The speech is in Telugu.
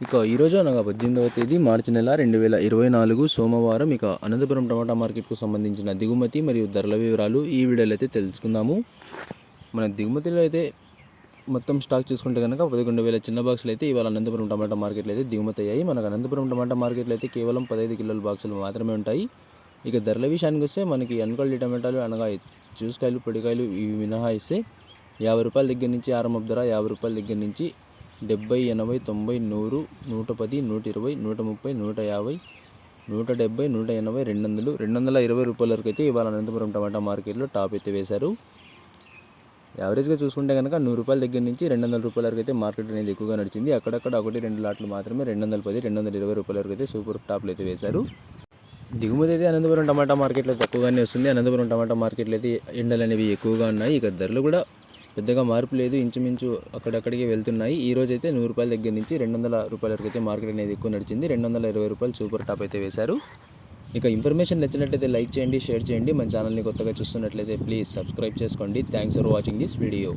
ఇక ఈరోజు అనగా 18వ తేదీ మార్చి నెల 2024 సోమవారం అనంతపురం టమాటా మార్కెట్కు సంబంధించిన దిగుమతి మరియు ధరల వివరాలు ఈ వీడియోలో అయితే తెలుసుకుందాము. మన దిగుమతిలో అయితే మొత్తం స్టాక్ చూసుకుంటే కనుక 11,000 చిన్న బాక్సులు అయితే ఇవాళ అనంతపురం టమాటా మార్కెట్లో అయితే దిగుమతి అయ్యాయి. మనకు అనంతపురం టమాటా మార్కెట్లో అయితే కేవలం 15 కిలోల బాక్సులు మాత్రమే ఉంటాయి. ఇక ధరల విషయానికి వస్తే మనకి అన్క్వాలిటీ టమాటాలు అనగా జ్యూస్కాయలు పొడికాయలు ఇవి మినహాయిస్తే 50 రూపాయల దగ్గర నుంచి ఆరంభ ధర, 50 రూపాయల దగ్గర నుంచి 70, 80, 90, 100, 110, 120, 130, 150, 170, 180, 200, 220 రూపాయల వరకు అయితే ఇవాళ అనంతపురం టమాటా మార్కెట్లో టాప్ అయితే వేశారు. యావరేజ్గా చూసుకుంటే కనుక 100 రూపాయల దగ్గర నుంచి 200 రూపాయల వరకు అయితే మార్కెట్ అనేది ఎక్కువగా నడిచింది. అక్కడక్కడ 1-2 లాట్లు మాత్రమే 210, 220 రూపాయల వరకు అయితే సూపర్ టాప్లు అయితే వేశారు. దిగుమతి అయితే అనంతపురం టమాటా మార్కెట్లో తక్కువగానే వస్తుంది. అనంతపురం టమాటా మార్కెట్లో అయితే ఎండలు అనేవి ఎక్కువగా ఉన్నాయి. ఇక ధరలు కూడా పెద్దగా మార్పు లేదు, ఇంచుమించు అక్కడక్కడికి వెళ్తున్నాయి. ఈ రోజు అయితే 100 రూపాయల దగ్గర నుంచి 200 రూపాయల వరకు అయితే మార్కెట్ అనేది ఎక్కువ నడిచింది. 220 రూపాయలు సూపర్ టాప్ అయితే వేశారు. ఇక ఇన్ఫర్మేషన్ నచ్చినట్లయితే లైక్ చేయండి, షేర్ చేయండి. మన ఛానల్ని కొత్తగా చూస్తున్నట్లయితే ప్లీజ్ సబ్స్క్రైబ్ చేసుకోండి. Thanks for watching this video.